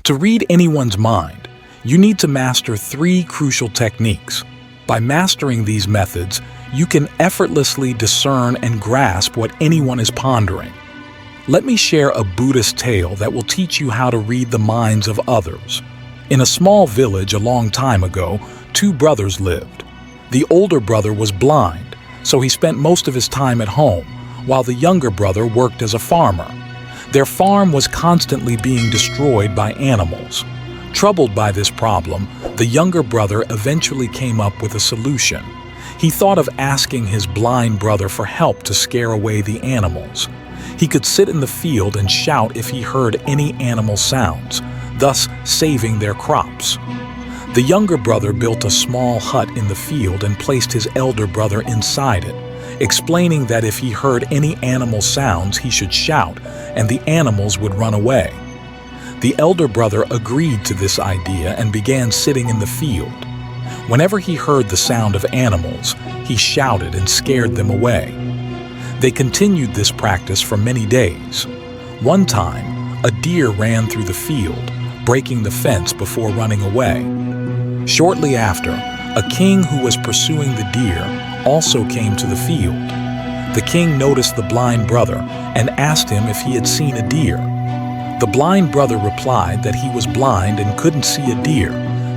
To read anyone's mind, you need to master 3 crucial techniques. By mastering these methods, you can effortlessly discern and grasp what anyone is pondering. Let me share a Buddhist tale that will teach you how to read the minds of others. In a small village a long time ago, 2 brothers lived. The older brother was blind, so he spent most of his time at home, while the younger brother worked as a farmer. Their farm was constantly being destroyed by animals. Troubled by this problem, the younger brother eventually came up with a solution. He thought of asking his blind brother for help to scare away the animals. He could sit in the field and shout if he heard any animal sounds, thus saving their crops. The younger brother built a small hut in the field and placed his elder brother inside it, explaining that if he heard any animal sounds, he should shout, and the animals would run away. The elder brother agreed to this idea and began sitting in the field. Whenever he heard the sound of animals, he shouted and scared them away. They continued this practice for many days. One time, a deer ran through the field, breaking the fence before running away. Shortly after, a king who was pursuing the deer also came to the field. The king noticed the blind brother and asked him if he had seen a deer. The blind brother replied that he was blind and couldn't see a deer,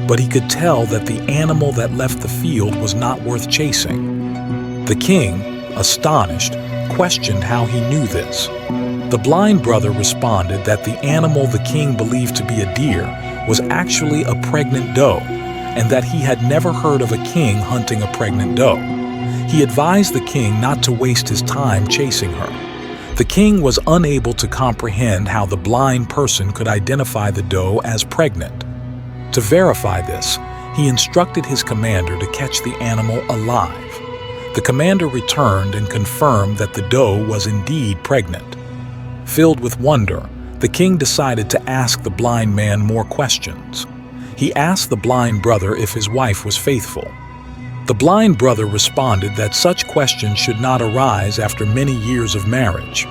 but he could tell that the animal that left the field was not worth chasing. The king, astonished, questioned how he knew this. The blind brother responded that the animal the king believed to be a deer was actually a pregnant doe, and that he had never heard of a king hunting a pregnant doe. He advised the king not to waste his time chasing her. The king was unable to comprehend how the blind person could identify the doe as pregnant. To verify this, he instructed his commander to catch the animal alive. The commander returned and confirmed that the doe was indeed pregnant. Filled with wonder, the king decided to ask the blind man more questions. He asked the blind brother if his wife was faithful. The blind brother responded that such questions should not arise after many years of marriage.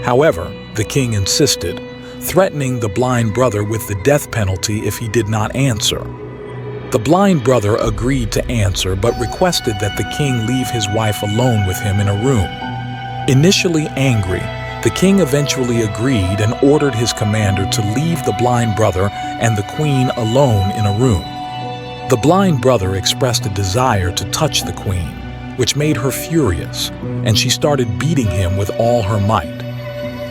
However, the king insisted, threatening the blind brother with the death penalty if he did not answer. The blind brother agreed to answer but requested that the king leave his wife alone with him in a room. Initially angry, the king eventually agreed and ordered his commander to leave the blind brother and the queen alone in a room. The blind brother expressed a desire to touch the queen, which made her furious, and she started beating him with all her might.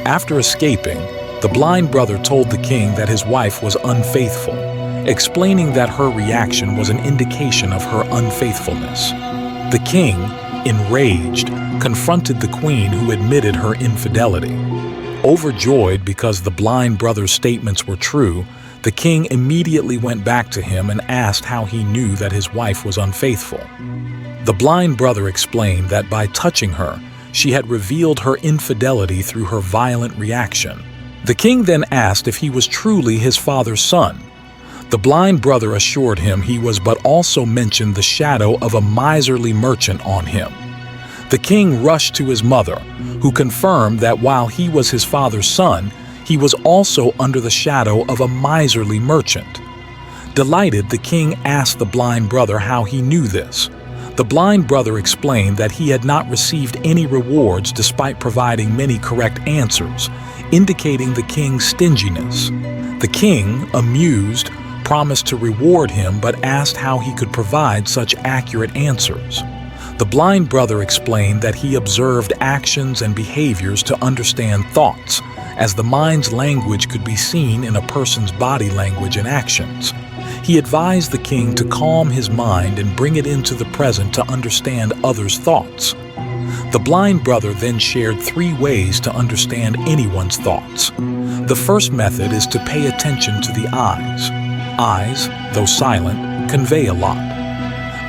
After escaping, the blind brother told the king that his wife was unfaithful, explaining that her reaction was an indication of her unfaithfulness. The king, enraged, confronted the queen who admitted her infidelity. Overjoyed because the blind brother's statements were true, the king immediately went back to him and asked how he knew that his wife was unfaithful. The blind brother explained that by touching her, she had revealed her infidelity through her violent reaction. The king then asked if he was truly his father's son. The blind brother assured him he was, but also mentioned the shadow of a miserly merchant on him. The king rushed to his mother, who confirmed that while he was his father's son, he was also under the shadow of a miserly merchant. Delighted, the king asked the blind brother how he knew this. The blind brother explained that he had not received any rewards despite providing many correct answers, indicating the king's stinginess. The king, amused, promised to reward him but asked how he could provide such accurate answers. The blind brother explained that he observed actions and behaviors to understand thoughts, as the mind's language could be seen in a person's body language and actions. He advised the king to calm his mind and bring it into the present to understand others' thoughts. The blind brother then shared 3 ways to understand anyone's thoughts. The first method is to pay attention to the eyes. Eyes, though silent, convey a lot.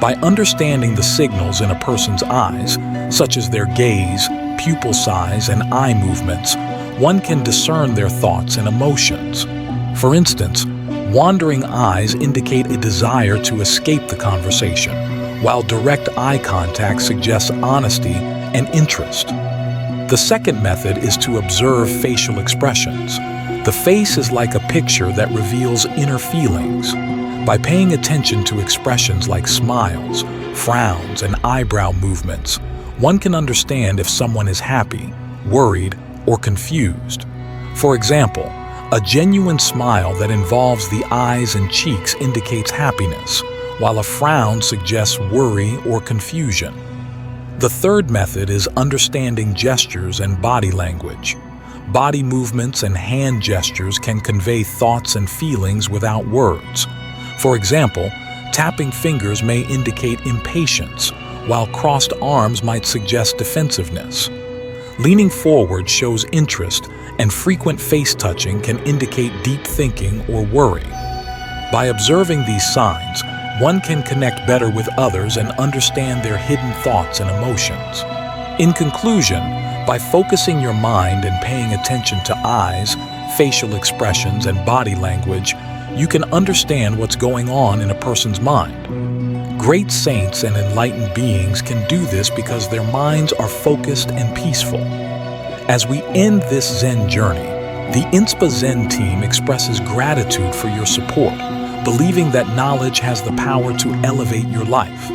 By understanding the signals in a person's eyes, such as their gaze, pupil size, and eye movements, one can discern their thoughts and emotions. For instance, wandering eyes indicate a desire to escape the conversation, while direct eye contact suggests honesty and interest. The second method is to observe facial expressions. The face is like a picture that reveals inner feelings. By paying attention to expressions like smiles, frowns, and eyebrow movements, one can understand if someone is happy, worried, or confused. For example, a genuine smile that involves the eyes and cheeks indicates happiness, while a frown suggests worry or confusion. The third method is understanding gestures and body language. Body movements and hand gestures can convey thoughts and feelings without words. For example, tapping fingers may indicate impatience, while crossed arms might suggest defensiveness. Leaning forward shows interest, and frequent face touching can indicate deep thinking or worry. By observing these signs, one can connect better with others and understand their hidden thoughts and emotions. In conclusion, by focusing your mind and paying attention to eyes, facial expressions, and body language, you can understand what's going on in a person's mind. Great saints and enlightened beings can do this because their minds are focused and peaceful. As we end this Zen journey, the InspiraZen team expresses gratitude for your support, believing that knowledge has the power to elevate your life.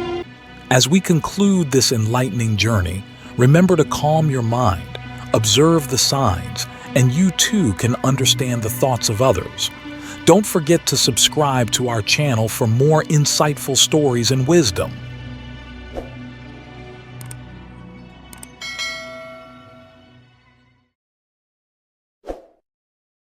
As we conclude this enlightening journey, remember to calm your mind, observe the signs, and you too can understand the thoughts of others. Don't forget to subscribe to our channel for more insightful stories and wisdom.